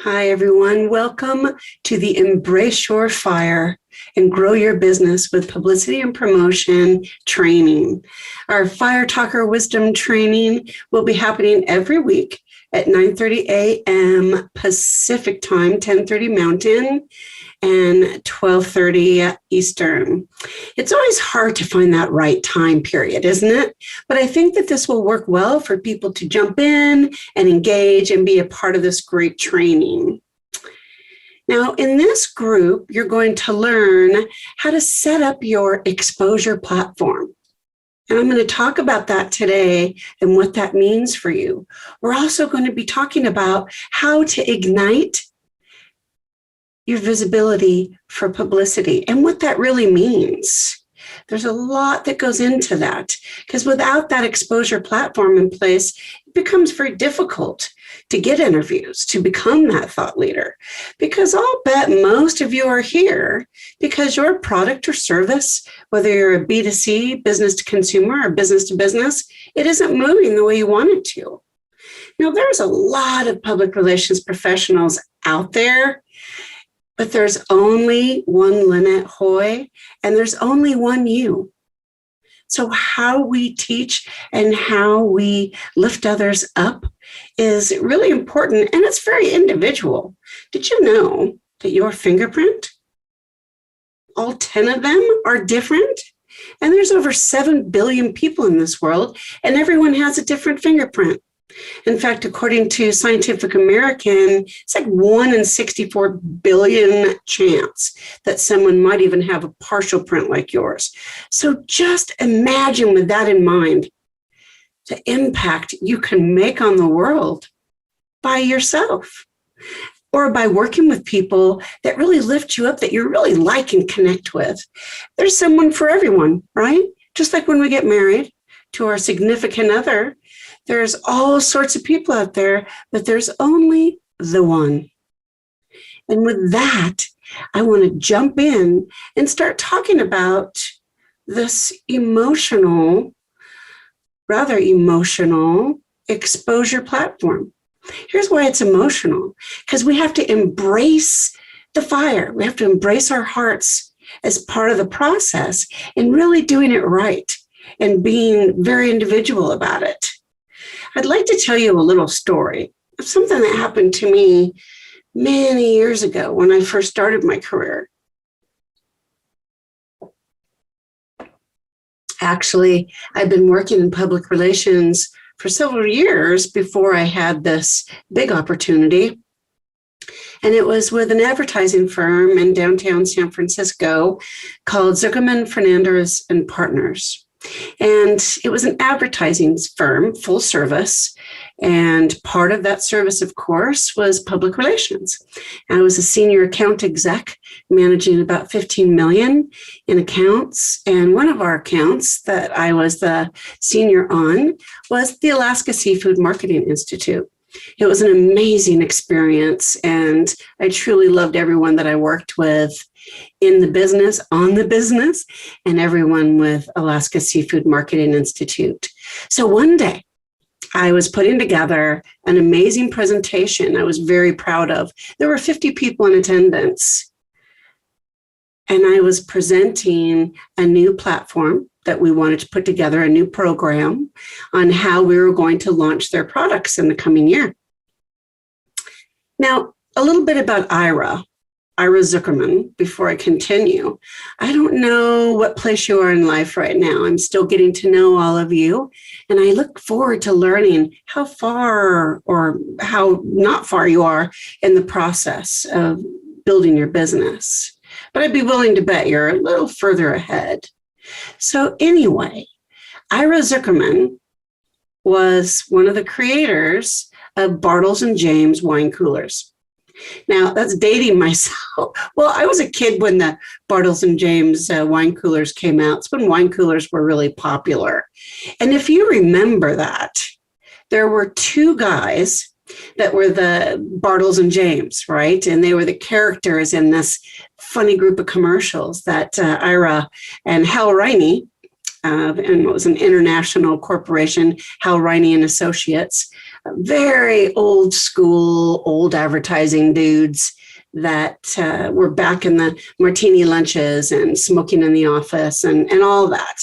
Hi, everyone. Welcome to the Embrace Your Fire and Grow Your Business with Publicity and Promotion training. Our Fire Talker Wisdom training will be happening every week at 9:30 a.m. Pacific time, 10:30 Mountain, and 12:30 Eastern. It's always hard to find that right time period, isn't it? But I think that this will work well for people to jump in and engage and be a part of this great training. Now, in this group, you're going to learn how to set up your exposure platform. And I'm going to talk about that today and what that means for you. We're also going to be talking about how to ignite your visibility for publicity and what that really means. There's a lot that goes into that because without that exposure platform in place, it becomes very difficult to get interviews, to become that thought leader. Because I'll bet most of you are here because your product or service, whether you're a B2C, business to consumer, or business to business, it isn't moving the way you want it to. Now, there's a lot of public relations professionals out there, but there's only one Lynette Hoy, and there's only one you. So how we teach and how we lift others up is really important, and it's very individual. Did you know that your fingerprint, all 10 of them are different? And there's over 7 billion people in this world, and everyone has a different fingerprint. In fact, according to Scientific American, it's like 1 in 64 billion chance that someone might even have a partial print like yours. So just imagine with that in mind, the impact you can make on the world by yourself or by working with people that really lift you up, that you really like and connect with. There's someone for everyone, right? Just like when we get married to our significant other, there's all sorts of people out there, but there's only the one. And with that, I want to jump in and start talking about this rather emotional exposure platform. Here's why it's emotional, because we have to embrace the fire. We have to embrace our hearts as part of the process and really doing it right and being very individual about it. I'd like to tell you a little story of something that happened to me many years ago when I first started my career. Actually, I've been working in public relations for several years before I had this big opportunity. And it was with an advertising firm in downtown San Francisco called Zuckerman Fernandez and Partners. And it was an advertising firm, full service. And part of that service, of course, was public relations. I was a senior account exec managing about 15 million in accounts. And one of our accounts that I was the senior on was the Alaska Seafood Marketing Institute. It was an amazing experience. And I truly loved everyone that I worked with in the business, on the business, and everyone with Alaska Seafood Marketing Institute. So one day, I was putting together an amazing presentation I was very proud of. There were 50 people in attendance, and I was presenting a new platform that we wanted to put together, a new program on how we were going to launch their products in the coming year. Now, a little bit about Ira Zuckerman, before I continue. I don't know what place you are in life right now. I'm still getting to know all of you, and I look forward to learning how far or how not far you are in the process of building your business. But I'd be willing to bet you're a little further ahead. So anyway, Ira Zuckerman was one of the creators of Bartles and James wine coolers. Now, that's dating myself. Well, I was a kid when the Bartles and James wine coolers came out. It's when wine coolers were really popular. And if you remember that, there were 2 guys that were the Bartles and James, right? And they were the characters in this funny group of commercials that Ira and Hal Riney and it was an international corporation, Hal Riney and Associates, very old school, old advertising dudes that were back in the martini lunches and smoking in the office and all that.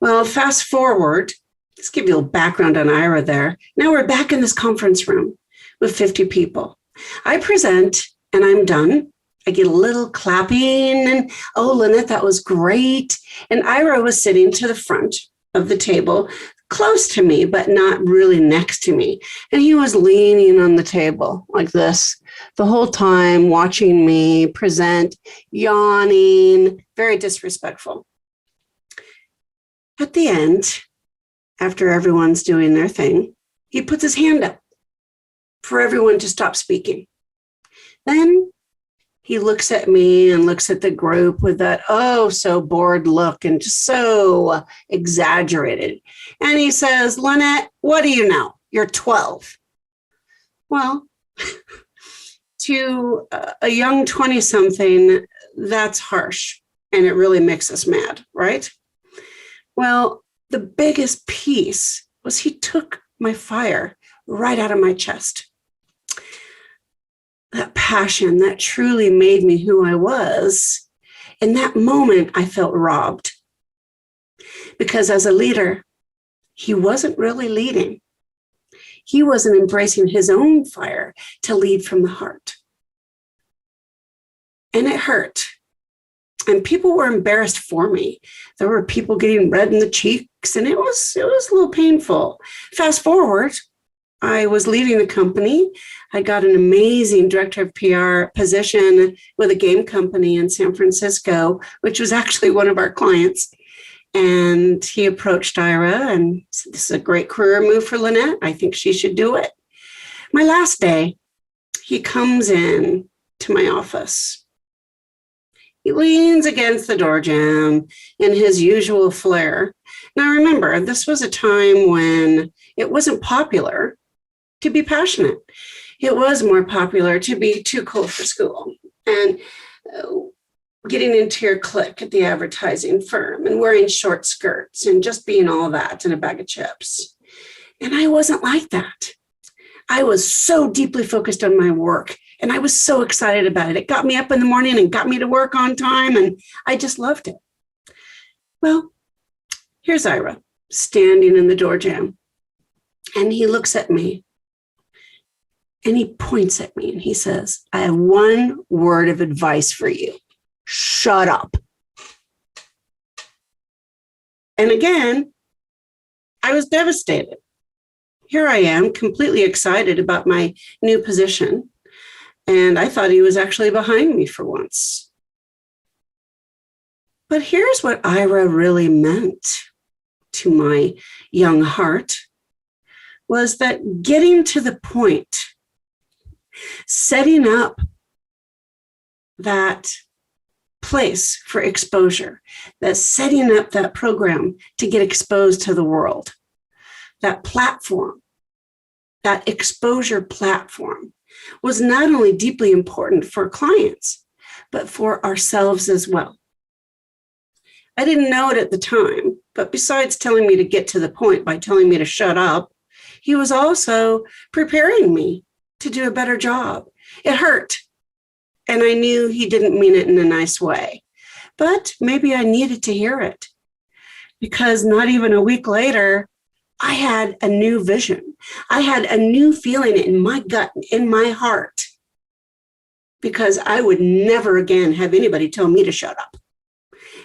Well, fast forward, let's give you a little background on Ira there. Now we're back in this conference room with 50 people. I present and I'm done. I get a little clapping and, oh, Lynette, that was great. And Ira was sitting to the front of the table, close to me, but not really next to me. And he was leaning on the table like this the whole time, watching me present, yawning, very disrespectful. At the end, after everyone's doing their thing, he puts his hand up for everyone to stop speaking. Then he looks at me and looks at the group with that, oh, so bored look and just so exaggerated. And he says, Lynette, what do you know? You're 12. Well, to a young 20-something, that's harsh. And it really makes us mad, right? Well, the biggest piece was he took my fire right out of my chest. That passion that truly made me who I was. In that moment, I felt robbed. Because as a leader, he wasn't really leading. He wasn't embracing his own fire to lead from the heart. And it hurt. And people were embarrassed for me. There were people getting red in the cheeks, and it was a little painful. Fast forward, I was leaving the company. I got an amazing director of PR position with a game company in San Francisco, which was actually one of our clients. And he approached Ira and said, this is a great career move for Lynette. I think she should do it. My last day, he comes in to my office. He leans against the door jamb in his usual flair. Now remember, this was a time when it wasn't popular to be passionate. It was more popular to be too cool for school and getting into your clique at the advertising firm and wearing short skirts and just being all that and a bag of chips. And I wasn't like that. I was so deeply focused on my work and I was so excited about it. It got me up in the morning and got me to work on time and I just loved it. Well, here's Ira standing in the door jamb and he looks at me. And he points at me and he says, I have one word of advice for you. Shut up. And again, I was devastated. Here I am, completely excited about my new position. And I thought he was actually behind me for once. But here's what Ira really meant to my young heart was that getting to the point, setting up that place for exposure, that setting up that program to get exposed to the world, that platform, that exposure platform was not only deeply important for clients, but for ourselves as well. I didn't know it at the time, but besides telling me to get to the point by telling me to shut up, he was also preparing me to do a better job. It hurt. And I knew he didn't mean it in a nice way, but maybe I needed to hear it because not even a week later, I had a new vision. I had a new feeling in my gut, in my heart, because I would never again have anybody tell me to shut up.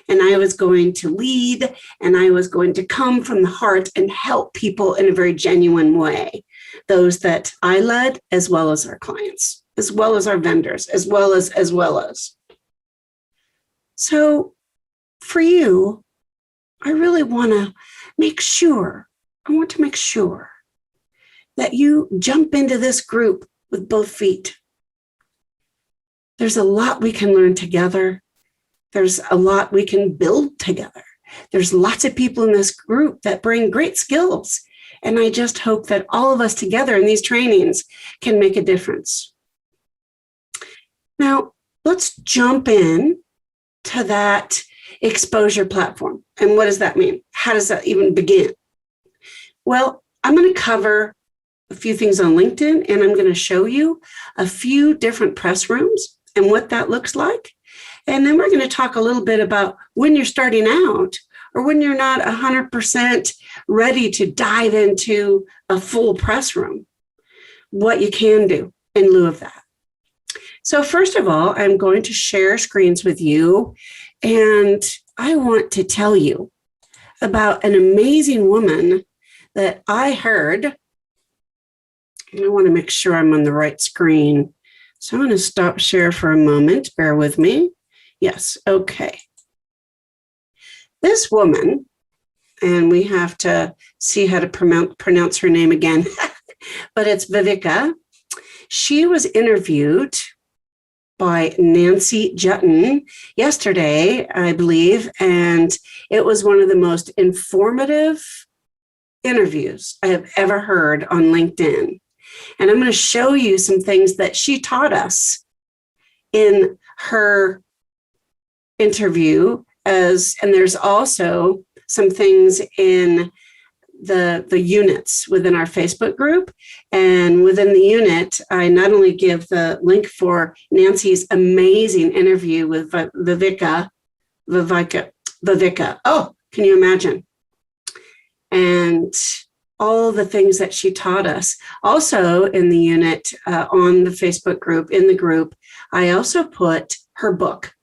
And I was going to lead and I was going to come from the heart and help people in a very genuine way. Those that I led, as well as our clients, as well as our vendors, as well as. So for you, I really want to make sure that you jump into this group with both feet. There's a lot we can learn together. There's a lot we can build together. There's lots of people in this group that bring great skills. And I just hope that all of us together in these trainings can make a difference. Now, let's jump in to that exposure platform. And what does that mean? How does that even begin? Well, I'm going to cover a few things on LinkedIn, and I'm going to show you a few different press rooms and what that looks like. And then we're going to talk a little bit about when you're starting out or when you're not 100% ready to dive into a full press room, what you can do in lieu of that. So first of all, I'm going to share screens with you, and I want to tell you about an amazing woman that I heard. I want to make sure I'm on the right screen. So I'm going to stop share for a moment. Bear with me. Yes, okay. This woman, and we have to see how to pronounce her name again, but it's Viveka. She was interviewed by Nancy Jutton yesterday, I believe, and it was one of the most informative interviews I have ever heard on LinkedIn. And I'm going to show you some things that she taught us in her interview, and there's also some things in the units within our Facebook group. And within the unit, I not only give the link for Nancy's amazing interview with Viveka. Oh, can you imagine? And all the things that she taught us. Also in the unit, on the Facebook group, in the group, I also put her book,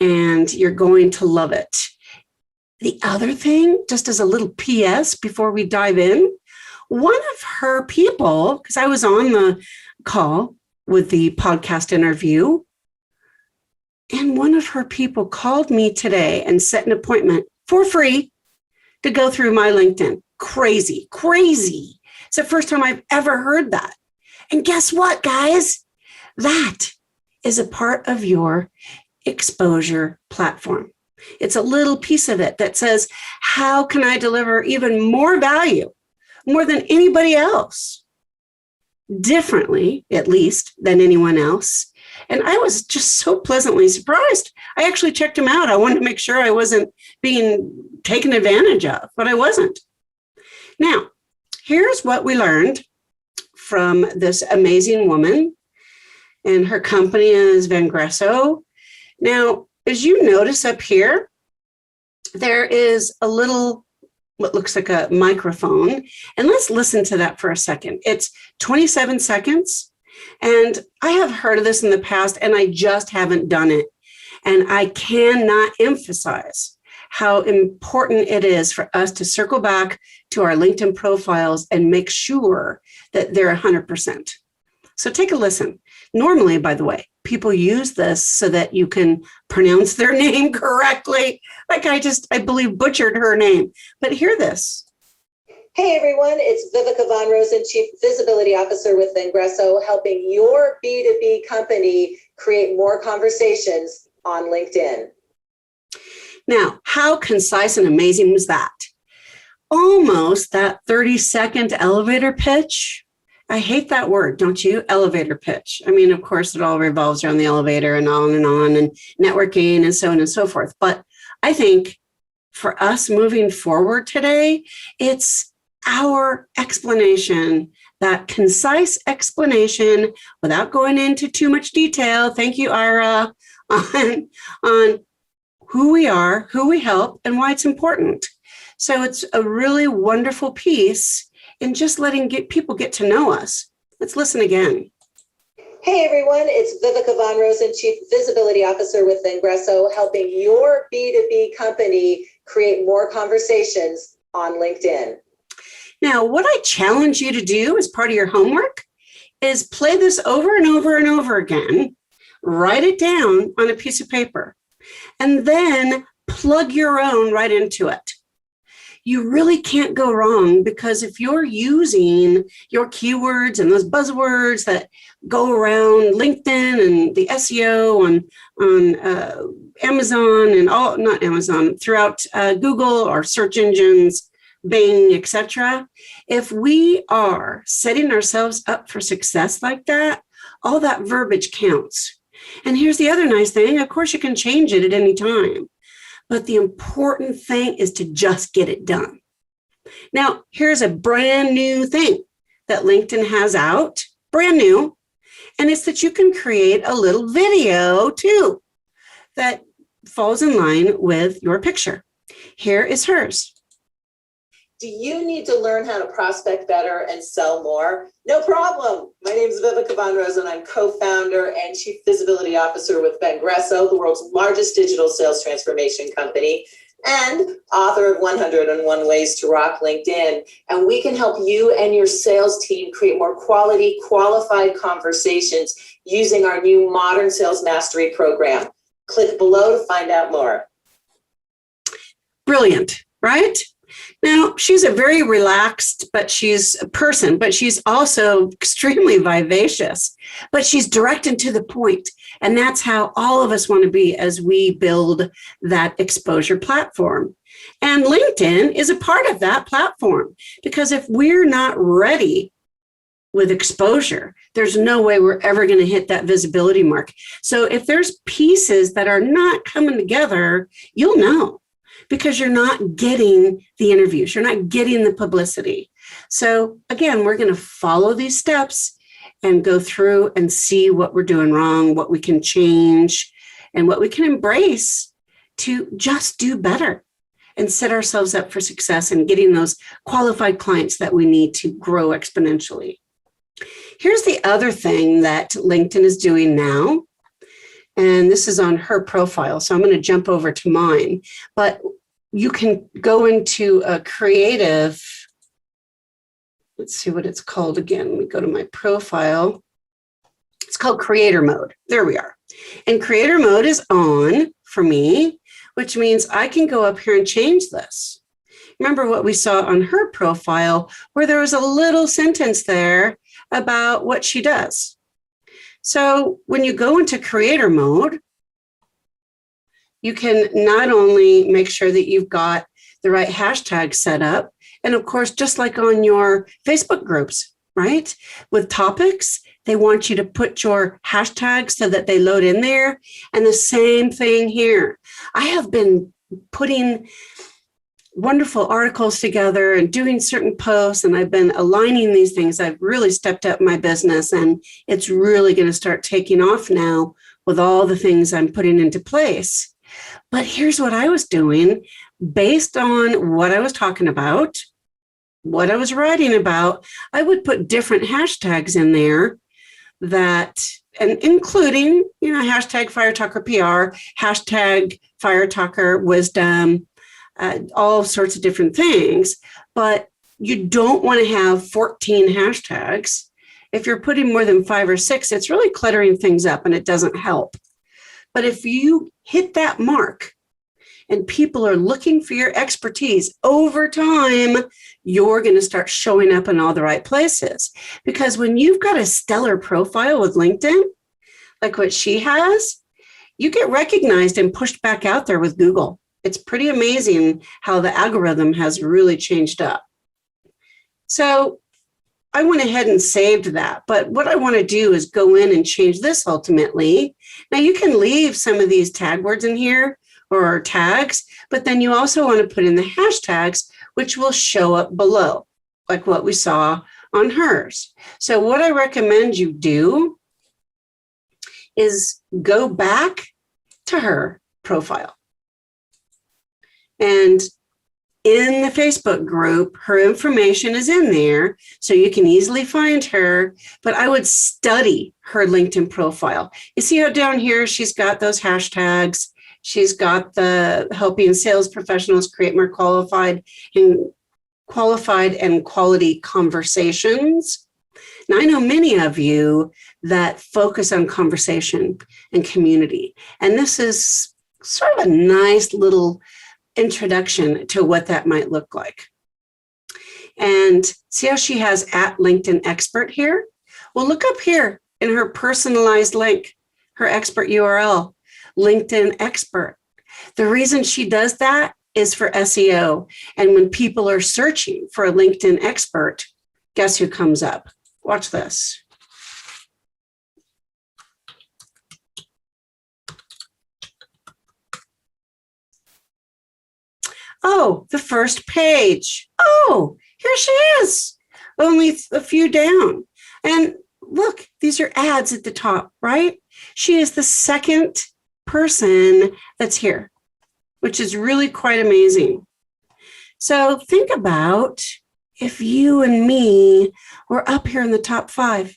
and you're going to love it. The other thing, just as a little PS before we dive in, one of her people, because I was on the call with the podcast interview, and one of her people called me today and set an appointment for free to go through my LinkedIn. Crazy, crazy. It's the first time I've ever heard that. And guess what, guys? That is a part of your exposure platform. It's a little piece of it that says, how can I deliver even more value, more than anybody else, differently, at least, than anyone else? And I was just so pleasantly surprised. I actually checked him out. I wanted to make sure I wasn't being taken advantage of, but I wasn't. Now, here's what we learned from this amazing woman, and her company is Vangresso. Now, as you notice up here, there is a little, what looks like a microphone. And let's listen to that for a second. It's 27 seconds. And I have heard of this in the past, and I just haven't done it. And I cannot emphasize how important it is for us to circle back to our LinkedIn profiles and make sure that they're 100%. So take a listen. Normally, by the way, people use this so that you can pronounce their name correctly. Like I believe, butchered her name. But hear this. Hey everyone, it's Viveka Von Rosen, Chief Visibility Officer with Vangresso, helping your B2B company create more conversations on LinkedIn. Now, how concise and amazing was that? Almost that 30-second elevator pitch. I hate that word, don't you? Elevator pitch. I mean, of course, it all revolves around the elevator and on, and networking and so on and so forth. But I think for us moving forward today, it's our explanation, that concise explanation without going into too much detail. Thank you, Ira, on who we are, who we help, and why it's important. So it's a really wonderful piece in just letting people get to know us. Let's listen again. Hey everyone, it's Viveka Von Rosen, Chief Visibility Officer with Vangresso, helping your B2B company create more conversations on LinkedIn. Now, what I challenge you to do as part of your homework is play this over and over and over again, write it down on a piece of paper, and then plug your own right into it. You really can't go wrong, because if you're using your keywords and those buzzwords that go around LinkedIn and the SEO on Amazon and not Amazon, throughout Google or search engines, Bing, etc. If we are setting ourselves up for success like that, all that verbiage counts. And here's the other nice thing. Of course, you can change it at any time. but the important thing is to just get it done. Now, here's a brand new thing that LinkedIn has out, brand new, and it's that you can create a little video too that falls in line with your picture. Here is hers. Do you need to learn how to prospect better and sell more? No problem. My name is Vivica Von Rose, and I'm co-founder and chief visibility officer with Vengresso, the world's largest digital sales transformation company, and author of 101 Ways to Rock LinkedIn. And we can help you and your sales team create more quality, qualified conversations using our new modern sales mastery program. Click below to find out more. Brilliant, right? Now, she's a very relaxed, but she's a person, but she's also extremely vivacious, but she's direct and to the point. And that's how all of us want to be as we build that exposure platform. And LinkedIn is a part of that platform, because if we're not ready with exposure, there's no way we're ever going to hit that visibility mark. So if there's pieces that are not coming together, you'll know, because you're not getting the interviews, you're not getting the publicity. So again, we're going to follow these steps and go through and see what we're doing wrong, what we can change, and what we can embrace to just do better and set ourselves up for success and getting those qualified clients that we need to grow exponentially. Here's the other thing that LinkedIn is doing now. And this is on her profile, so I'm going to jump over to mine. But you can go into a creative, let's see what it's called again. Let me go to my profile. It's called creator mode. There we are. And creator mode is on for me, which means I can go up here and change this. Remember what we saw on her profile, where there was a little sentence there about what she does. So when you go into creator mode, you can not only make sure that you've got the right hashtag set up, and of course, just like on your Facebook groups, right? With topics, they want you to put your hashtags so that they load in there. And the same thing here. I have been putting wonderful articles together and doing certain posts, and I've been aligning these things. I've really stepped up my business, and it's really going to start taking off now with all the things I'm putting into place. But here's what I was doing based on what I was talking about, what I was writing about. I would put different hashtags in there that, and including, hashtag Fire Talker PR, hashtag Fire Talker Wisdom, all sorts of different things. But you don't want to have 14 hashtags. If you're putting more than 5 or 6, it's really cluttering things up and it doesn't help. But if you hit that mark and people are looking for your expertise over time, you're going to start showing up in all the right places. Because when you've got a stellar profile with LinkedIn, like what she has, you get recognized and pushed back out there with Google. It's pretty amazing how the algorithm has really changed up. So I went ahead and saved that. But what I want to do is go in and change this ultimately. Now you can leave some of these tag words in here or tags, but then you also want to put in the hashtags, which will show up below, like what we saw on hers. So what I recommend you do is go back to her profile. And in the Facebook group, her information is in there, so you can easily find her, but I would study her LinkedIn profile. You see how down here she's got those hashtags, she's got the helping sales professionals create more qualified and quality conversations. Now, I know many of you that focus on conversation and community, and this is sort of a nice little introduction to what that might look like. And see how she has at LinkedIn Expert here? Well, look up here in her personalized link, her expert URL, LinkedIn Expert. The reason she does that is for SEO. And when people are searching for a LinkedIn expert, guess who comes up? Watch this. Oh, the first page. Oh, here she is. Only a few down. And look, these are ads at the top, right? She is the second person that's here, which is really quite amazing. So think about if you and me were up here in the top 5.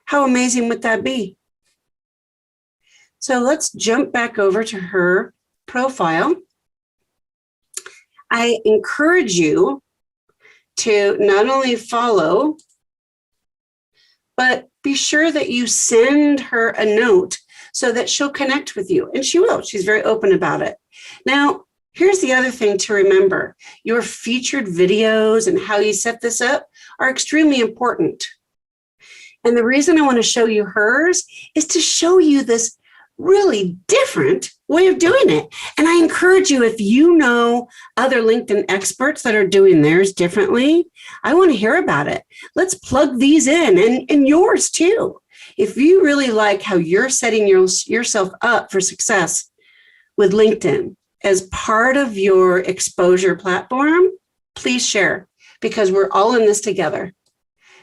How amazing would that be? So let's jump back over to her profile. I encourage you to not only follow, but be sure that you send her a note so that she'll connect with you. And she will. She's very open about it. Now, here's the other thing to remember. Your featured videos and how you set this up are extremely important. And the reason I want to show you hers is to show you this really different way of doing it. And I encourage you, if you know other LinkedIn experts that are doing theirs differently, I want to hear about it. Let's plug these in and yours too. If you really like how you're setting yourself up for success with LinkedIn as part of your exposure platform, please share, because we're all in this together.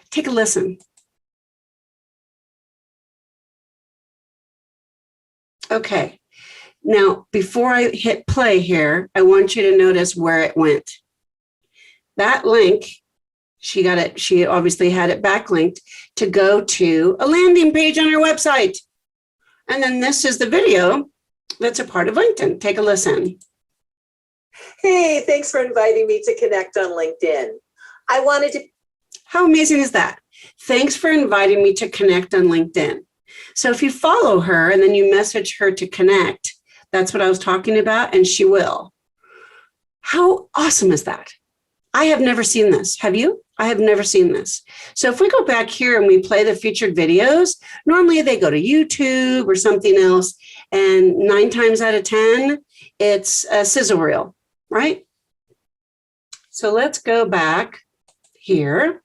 Take a listen. Okay, now before I hit play here, I want you to notice where it went. That link, she obviously had it backlinked to go to a landing page on her website. And then this is the video that's a part of LinkedIn. Take a listen. Hey, thanks for inviting me to connect on LinkedIn. How amazing is that? Thanks for inviting me to connect on LinkedIn. So if you follow her and then you message her to connect, that's what I was talking about, and she will. How awesome is that? I have never seen this. Have you? I have never seen this. So if we go back here and we play the featured videos, normally they go to YouTube or something else, and 9 times out of 10, it's a sizzle reel, right? So let's go back here.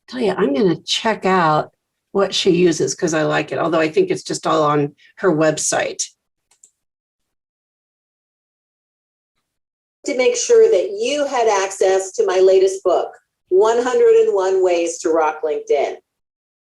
Tell you, I'm going to check out what she uses because I like it, although I think it's just all on her website. To make sure that you had access to my latest book, 101 Ways to Rock LinkedIn.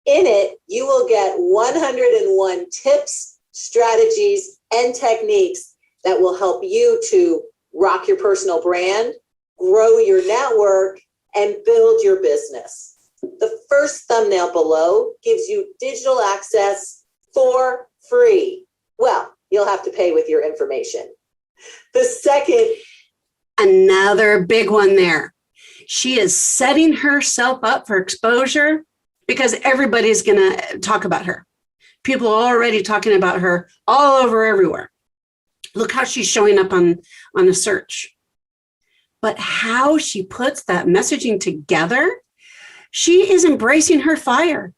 In it, you will get 101 tips, strategies, and techniques that will help you to rock your personal brand, grow your network, and build your business. The first thumbnail below gives you digital access for free. Well, you'll have to pay with your information. The second, another big one there. She is setting herself up for exposure because everybody's going to talk about her. People are already talking about her all over everywhere. Look how she's showing up on a search. But how she puts that messaging together, she is embracing her fire.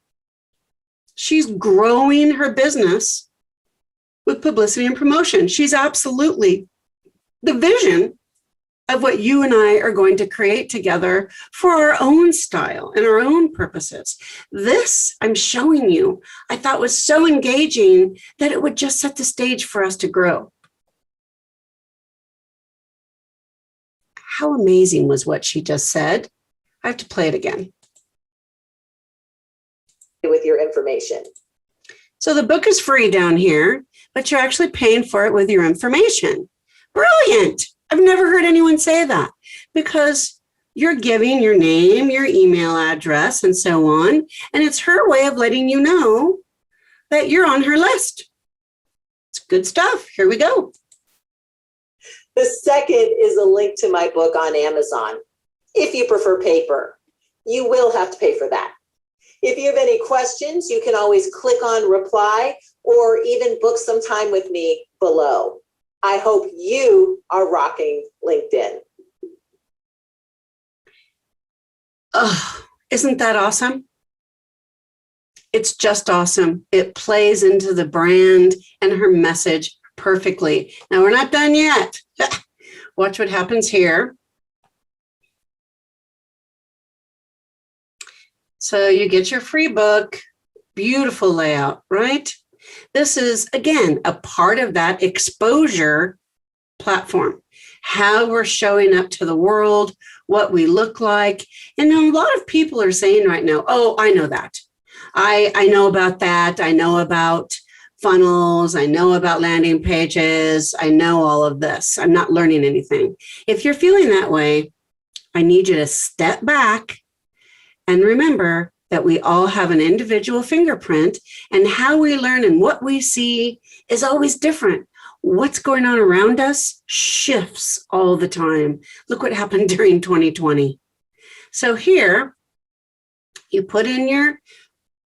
She's growing her business with publicity and promotion. She's absolutely the vision of what you and I are going to create together for our own style and our own purposes. This I'm showing you, I thought was so engaging that it would just set the stage for us to grow. How amazing was what she just said? I have to play it again. With your information. So the book is free down here, but you're actually paying for it with your information. Brilliant. I've never heard anyone say that because you're giving your name, your email address, and so on. And it's her way of letting you know that you're on her list. It's good stuff. Here we go. The second is a link to my book on Amazon. If you prefer paper, you will have to pay for that. If you have any questions, you can always click on reply or even book some time with me below. I hope you are rocking LinkedIn. Oh, isn't that awesome? It's just awesome. It plays into the brand and her message perfectly. Now, we're not done yet. Watch what happens here. So you get your free book, beautiful layout, right? This is, again, a part of that exposure platform. how we're showing up to the world, what we look like. And a lot of people are saying right now, oh, I know that. I know about that. I know about funnels. I know about landing pages. I know all of this. I'm not learning anything. If you're feeling that way, I need you to step back and remember that we all have an individual fingerprint, and how we learn and what we see is always different. What's going on around us shifts all the time. Look what happened during 2020. So here, you put in your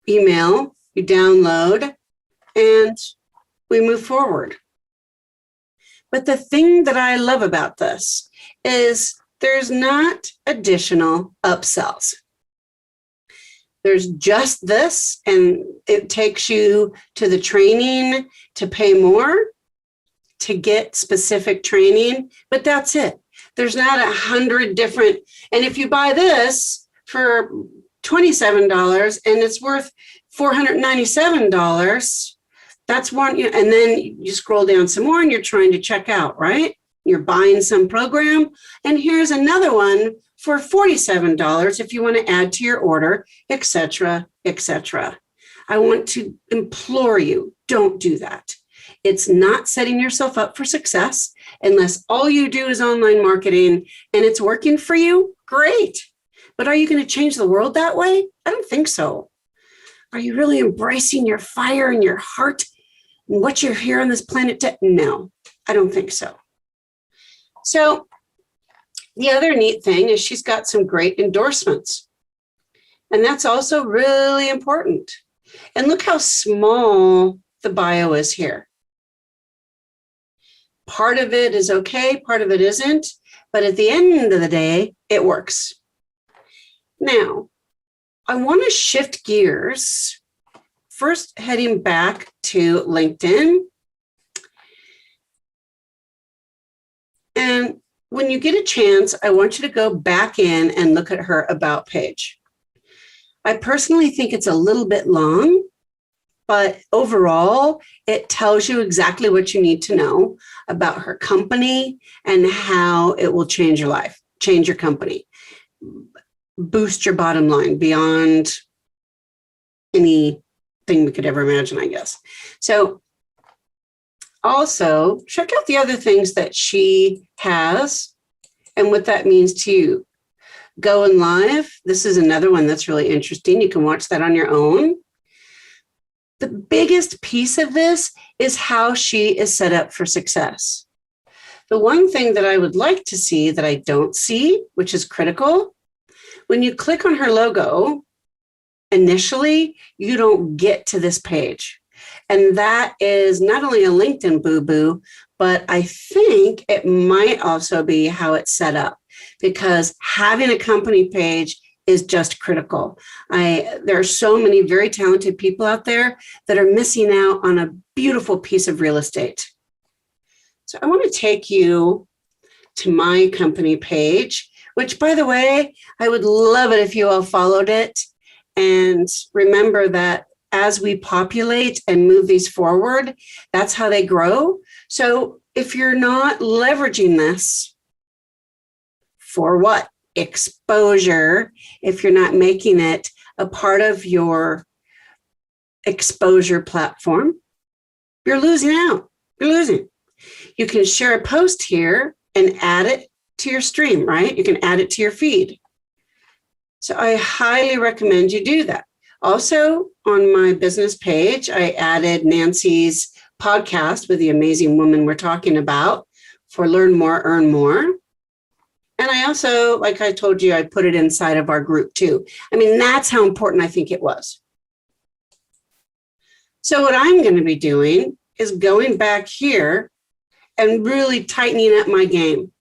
email, you download, and we move forward. But the thing that I love about this is there's not additional upsells. There's just this, and it takes you to the training to pay more to get specific training, but that's it. There's not 100 different, and if you buy this for $27 and it's worth $497, that's one, and then you scroll down some more and you're trying to check out, right? You're buying some program, and here's another one for $47 if you want to add to your order, etc., etc. I want to implore you, don't do that. It's not setting yourself up for success unless all you do is online marketing and it's working for you. Great. But are you going to change the world that way? I don't think so. Are you really embracing your fire and your heart and what you're here on this planet? No, I don't think so. So the other neat thing is she's got some great endorsements. And that's also really important. And look how small the bio is here. Part of it is okay, part of it isn't. But at the end of the day, it works. Now, I want to shift gears. First, heading back to LinkedIn. And when you get a chance, I want you to go back in and look at her about page. I personally think it's a little bit long, but overall, it tells you exactly what you need to know about her company and how it will change your life, change your company, boost your bottom line beyond anything we could ever imagine, I guess. So also check out the other things that she has and what that means to you. Going live. This is another one that's really interesting. You can watch that on your own. The biggest piece of this is how she is set up for success. The one thing that I would like to see that I don't see, which is critical, when you click on her logo, initially, you don't get to this page. And that is not only a LinkedIn boo-boo, but I think it might also be how it's set up, because having a company page is just critical. There are so many very talented people out there that are missing out on a beautiful piece of real estate. So I want to take you to my company page, which, by the way, I would love it if you all followed it. And remember that as we populate and move these forward, that's how they grow. So if you're not leveraging this for what? Exposure, if you're not making it a part of your exposure platform, you're losing out. You're losing. You can share a post here and add it to your stream, right? You can add it to your feed. So I highly recommend you do that. Also, on my business page, I added Nancy's podcast with the amazing woman we're talking about for Learn More, Earn More. And I also, like I told you, I put it inside of our group too. I mean, that's how important I think it was. So what I'm going to be doing is going back here and really tightening up my game,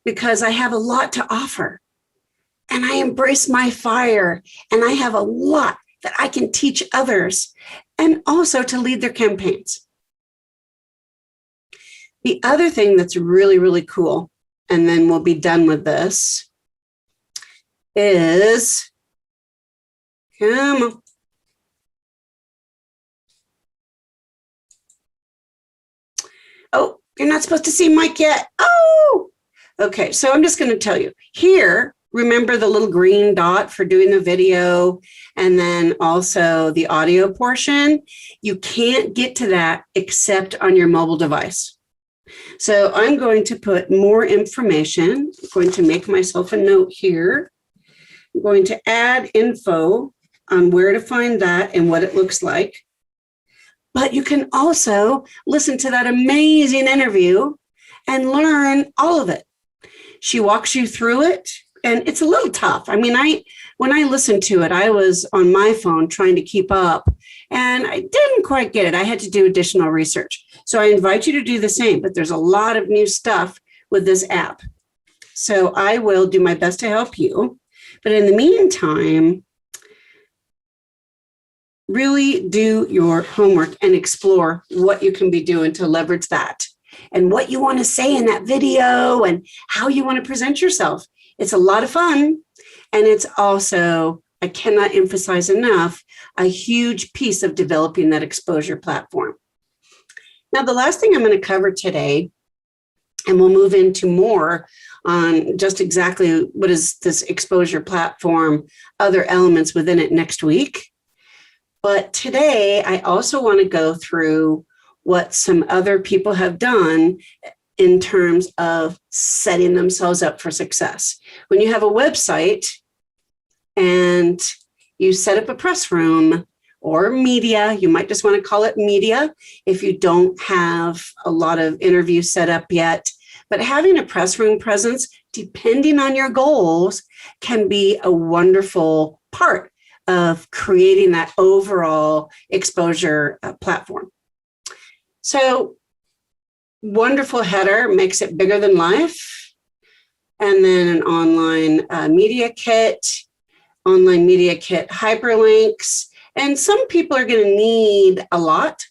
because I have a lot to offer. And I embrace my fire, and I have a lot that I can teach others, and also to lead their campaigns. The other thing that's really, really cool, and then we'll be done with this, is, come on. Oh, you're not supposed to see Mike yet. Oh, Okay, so I'm just going to tell you here, remember the little green dot for doing the video and then also the audio portion. You can't get to that except on your mobile device. So I'm going to put more information. I'm going to make myself a note here. I'm going to add info on where to find that and what it looks like. But you can also listen to that amazing interview and learn all of it. She walks you through it, and it's a little tough. I mean, when I listened to it, I was on my phone trying to keep up, and I didn't quite get it. I had to do additional research. So I invite you to do the same, but there's a lot of new stuff with this app. So I will do my best to help you. But in the meantime, really do your homework and explore what you can be doing to leverage that and what you want to say in that video and how you want to present yourself. It's a lot of fun. And it's also, I cannot emphasize enough, a huge piece of developing that exposure platform. Now, the last thing I'm going to cover today, and we'll move into more on just exactly what is this exposure platform, other elements within it next week. But today, I also want to go through what some other people have done in terms of setting themselves up for success. When you have a website and you set up a press room or media, you might just want to call it media if you don't have a lot of interviews set up yet. But having a press room presence, depending on your goals, can be a wonderful part of creating that overall exposure platform. So wonderful header makes it bigger than life. And then an online media kit, hyperlinks. And some people are going to need a lot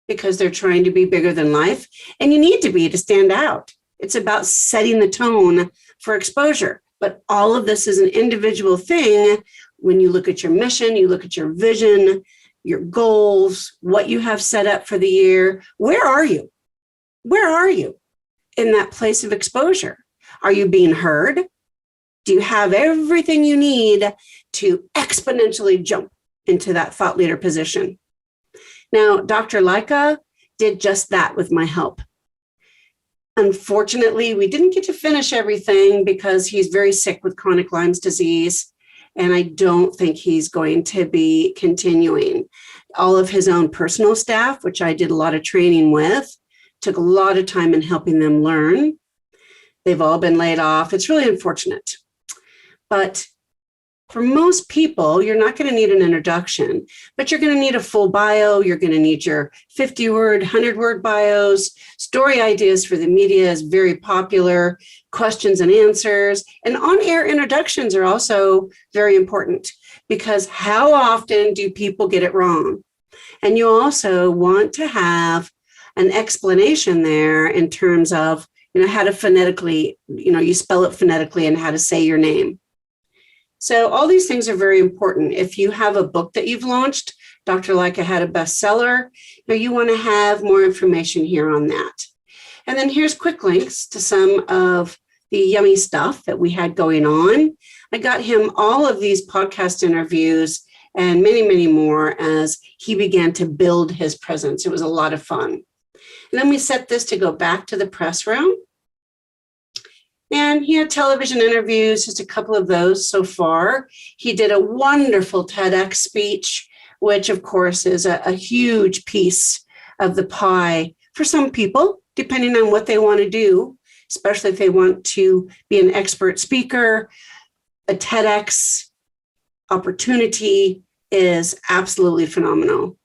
because they're trying to be bigger than life. And you need to be to stand out. It's about setting the tone for exposure. But all of this is an individual thing. When you look at your mission, you look at your vision, your goals, what you have set up for the year. Where are you? Where are you in that place of exposure? Are you being heard? Do you have everything you need to exponentially jump into that thought leader position? Now, Dr. Leica did just that with my help. Unfortunately, we didn't get to finish everything because he's very sick with chronic Lyme's disease. And I don't think he's going to be continuing. All of his own personal staff, which I did a lot of training with, took a lot of time in helping them learn. They've all been laid off. It's really unfortunate. But for most people, you're not going to need an introduction, but you're going to need a full bio. You're going to need your 50-word, 100-word bios. Story ideas for the media is very popular. Questions and answers. And on-air introductions are also very important because how often do people get it wrong? And you also want to have an explanation there in terms of, how to phonetically, you spell it phonetically and how to say your name. So all these things are very important. If you have a book that you've launched, Dr. Leica had a bestseller, you want to have more information here on that. And then here's quick links to some of the yummy stuff that we had going on. I got him all of these podcast interviews and many, many more as he began to build his presence. It was a lot of fun. And then we set this to go back to the press room. And he had television interviews, just a couple of those so far. He did a wonderful TEDx speech, which of course is a huge piece of the pie for some people, depending on what they want to do, especially if they want to be an expert speaker. A TEDx opportunity is absolutely phenomenal.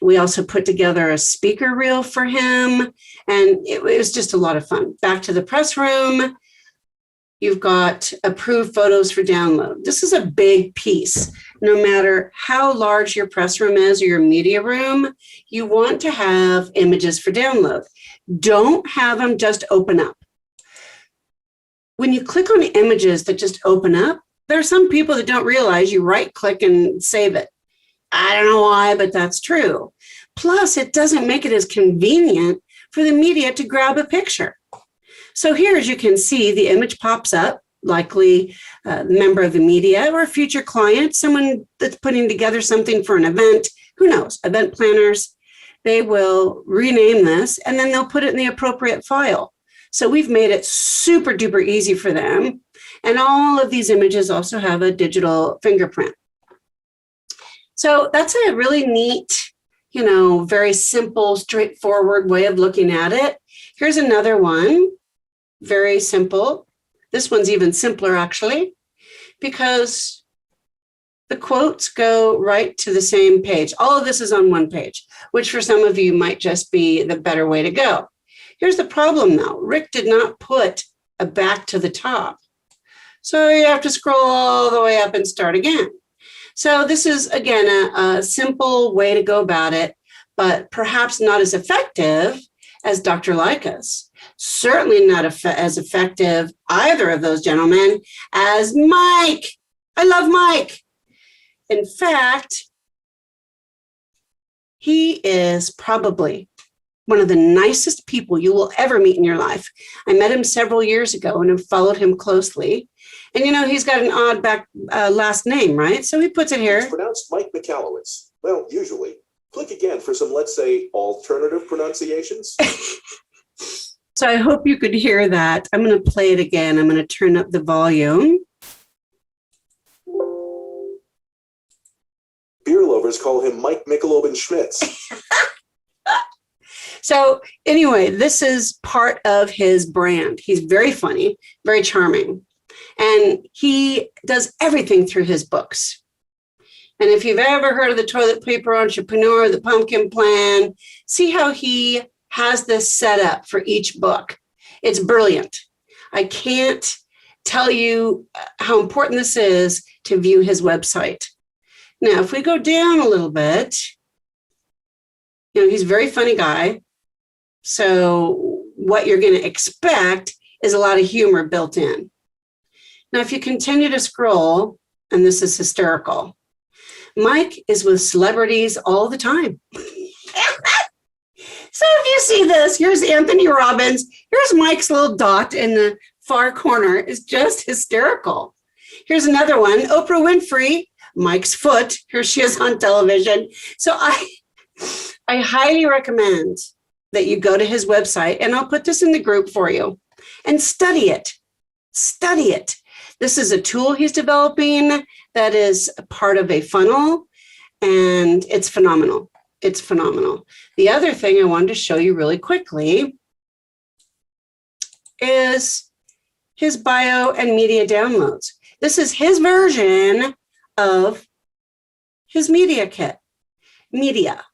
We also put together a speaker reel for him, and it was just a lot of fun. Back to the press room. You've got approved photos for download. This is a big piece. No matter how large your press room is or your media room, you want to have images for download. Don't have them just open up. When you click on images that just open up, there are some people that don't realize you right-click and save it. I don't know why, but that's true. Plus, it doesn't make it as convenient for the media to grab a picture. So here, as you can see, the image pops up, likely a member of the media or a future client, someone that's putting together something for an event. Who knows? Event planners, they will rename this and then they'll put it in the appropriate file. So we've made it super duper easy for them. And all of these images also have a digital fingerprint. So that's a really neat, very simple, straightforward way of looking at it. Here's another one, very simple. This one's even simpler, actually, because the quotes go right to the same page. All of this is on one page, which for some of you might just be the better way to go. Here's the problem, though. Rick did not put a back to the top. So you have to scroll all the way up and start again. So this is, again, a simple way to go about it, but perhaps not as effective as Dr. Lycus. Certainly not as effective, either of those gentlemen, as Mike. I love Mike. In fact, he is probably one of the nicest people you will ever meet in your life. I met him several years ago and have followed him closely. And he's got an odd last name, right? So he puts it here. It's pronounced Mike Michalowicz. Well, usually. Click again for some, let's say, alternative pronunciations. So I hope you could hear that. I'm going to play it again. I'm going to turn up the volume. Beer lovers call him Mike Michalowicz Schmitz. So anyway, this is part of his brand. He's very funny, very charming, and he does everything through his books. And if you've ever heard of the Toilet Paper Entrepreneur, the Pumpkin Plan, see how he has this set up for each book. It's brilliant. I can't tell you how important this is to view his website. Now, if we go down a little bit, he's a very funny guy. So what you're going to expect is a lot of humor built in. Now, if you continue to scroll, and this is hysterical, Mike is with celebrities all the time. So if you see this, here's Anthony Robbins. Here's Mike's little dot in the far corner. It's just hysterical. Here's another one, Oprah Winfrey, Mike's foot. Here she is on television. So I highly recommend that you go to his website, and I'll put this in the group for you, and study it. Study it. This is a tool he's developing that is a part of a funnel, and it's phenomenal. It's phenomenal. The other thing I wanted to show you really quickly is his bio and media downloads. This is his version of his media kit. Media.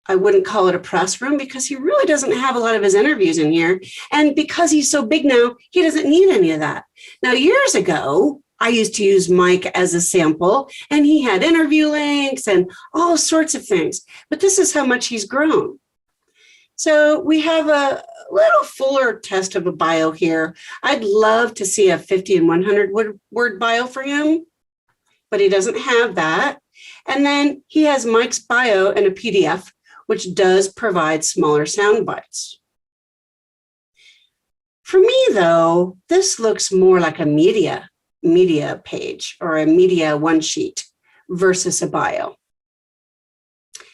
I wouldn't call it a press room because he really doesn't have a lot of his interviews in here. And because he's so big now, he doesn't need any of that. Now, years ago, I used to use Mike as a sample, and he had interview links and all sorts of things. But this is how much he's grown. So we have a little fuller test of a bio here. I'd love to see a 50 and 100 word bio for him, but he doesn't have that. And then he has Mike's bio in a PDF, which does provide smaller sound bites. For me, though, this looks more like a media page or a media one sheet versus a bio.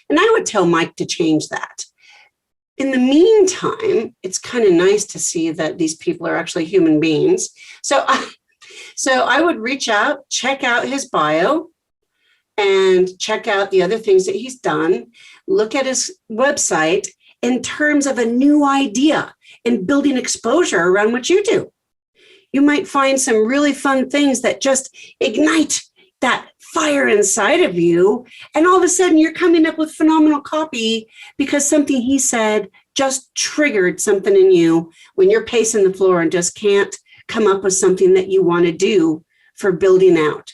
And I would tell Mike to change that. In the meantime, it's kind of nice to see that these people are actually human beings. So I would reach out, check out his bio, and check out the other things that he's done. Look at his website in terms of a new idea and building exposure around what you do. You might find some really fun things that just ignite that fire inside of you. And all of a sudden you're coming up with phenomenal copy because something he said just triggered something in you when you're pacing the floor and just can't come up with something that you want to do for building out.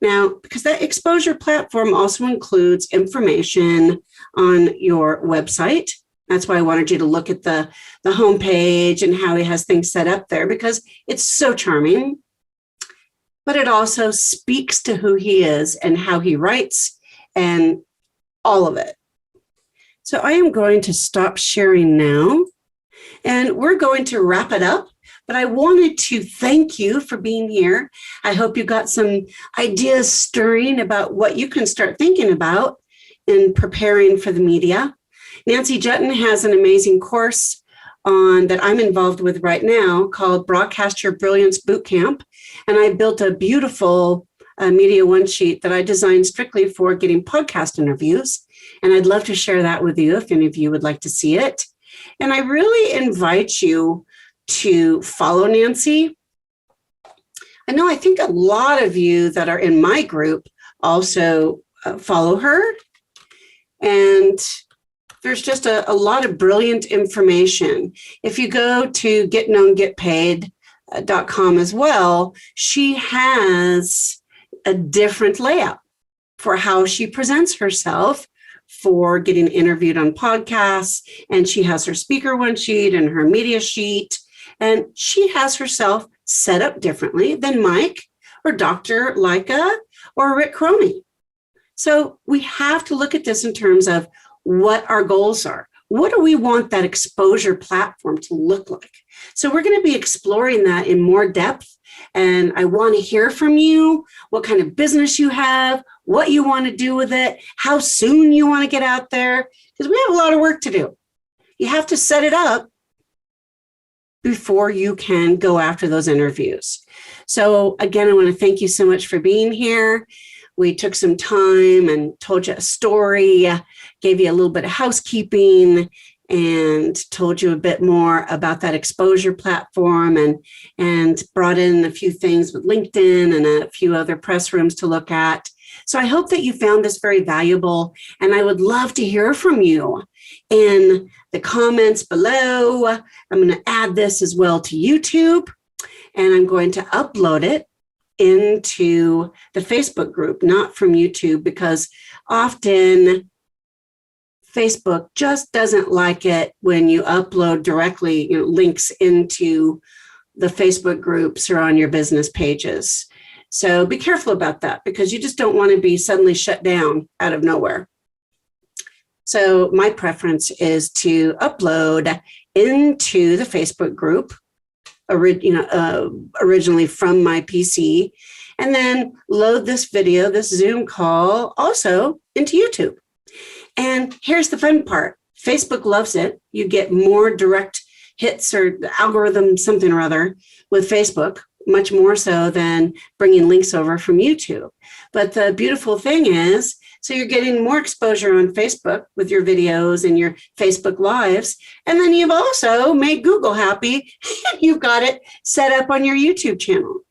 Now, because that exposure platform also includes information on your website. That's why I wanted you to look at the homepage and how he has things set up there, because it's so charming. But it also speaks to who he is and how he writes and all of it. So I am going to stop sharing now. And we're going to wrap it up, but I wanted to thank you for being here. I hope you got some ideas stirring about what you can start thinking about in preparing for the media. Nancy Jutton has an amazing course that I'm involved with right now called Broadcast Your Brilliance Bootcamp. And I built a beautiful Media One sheet that I designed strictly for getting podcast interviews. And I'd love to share that with you if any of you would like to see it. And I really invite you to follow Nancy. I think a lot of you that are in my group also follow her. And there's just a lot of brilliant information. If you go to getknowngetpaid.com as well, she has a different layout for how she presents herself for getting interviewed on podcasts. And she has her speaker one sheet and her media sheet. And she has herself set up differently than Mike or Dr. Leica or Rick Cromie. So we have to look at this in terms of what our goals are. What do we want that exposure platform to look like? So we're going to be exploring that in more depth. And I want to hear from you, what kind of business you have, what you want to do with it, how soon you want to get out there, because we have a lot of work to do. You have to set it up before you can go after those interviews. So again, I want to thank you so much for being here. We took some time and told you a story, gave you a little bit of housekeeping, and told you a bit more about that exposure platform, and brought in a few things with LinkedIn and a few other press rooms to look at. So I hope that you found this very valuable, and I would love to hear from you in the comments below. I'm going to add this as well to YouTube, and I'm going to upload it into the Facebook group, not from YouTube, because often Facebook just doesn't like it when you upload directly, links into the Facebook groups or on your business pages. So be careful about that, because you just don't want to be suddenly shut down out of nowhere. So my preference is to upload into the Facebook group, originally from my PC, and then load this video, this Zoom call, also into YouTube. And here's the fun part. Facebook loves it. You get more direct hits or algorithm something or other with Facebook, much more so than bringing links over from YouTube. But the beautiful thing is, so you're getting more exposure on Facebook with your videos and your Facebook Lives. And then you've also made Google happy. You've got it set up on your YouTube channel.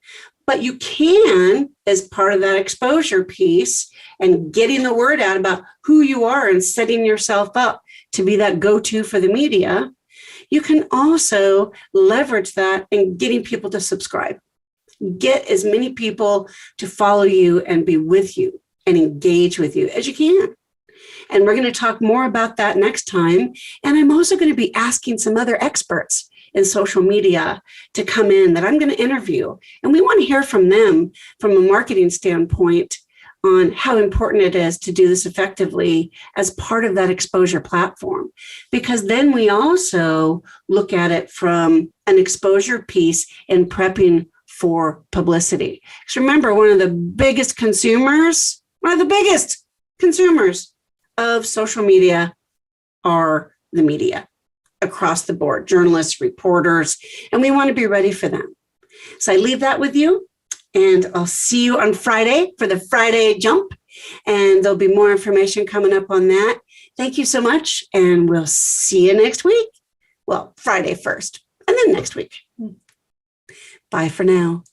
But you can, as part of that exposure piece and getting the word out about who you are and setting yourself up to be that go-to for the media, you can also leverage that in getting people to subscribe. Get as many people to follow you and be with you and engage with you as you can. And we're going to talk more about that next time. And I'm also going to be asking some other experts in social media to come in that I'm going to interview. And we want to hear from them from a marketing standpoint on how important it is to do this effectively as part of that exposure platform. Because then we also look at it from an exposure piece in prepping for publicity. Because remember, one of the biggest consumers of social media are the media across the board, journalists, reporters, and we want to be ready for them. So I leave that with you, and I'll see you on Friday for the Friday jump, and there'll be more information coming up on that. Thank you so much, and we'll see you next week. Well, Friday first, and then next week. Bye for now.